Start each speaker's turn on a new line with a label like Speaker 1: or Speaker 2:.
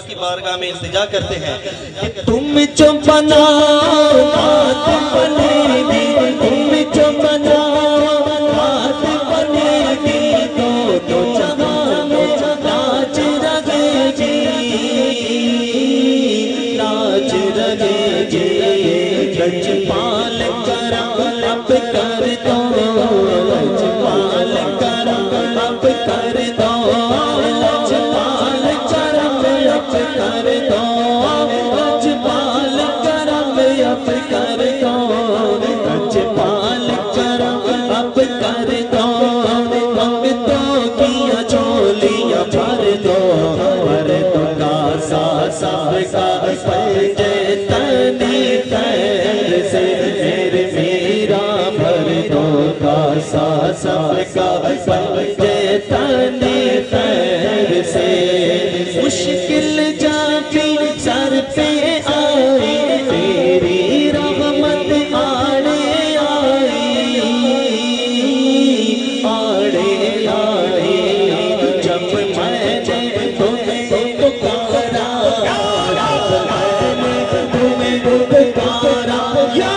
Speaker 1: کی بارگاہ میں التجا کرتے ہیں کہ
Speaker 2: تم جو بنا بات بنے گی، تم جو بنا بات بنے گی، تو جہاں میں لاج رہے گی، لاج رہے گی۔ لج پال کرم اب کر دو، لج پال کرم اب کر دو، لج پال کرم اب کر دو، لج پال کرم اب کر دو، لج پال کرم اب کر دو، منگتوں کی چولیاں بھر دو، مردوں کا سب کا پنجے تنی خیر سے، میرے میرا مردوں کا سب کا پنجے تنی خیر سے۔ مشکل جافی سر پہ آئی، تیری رحمت آڑے آئی، آڑے آئی۔ جب میں نے تمہیں پکارا، جب میں نے تمہیں پکارا، یا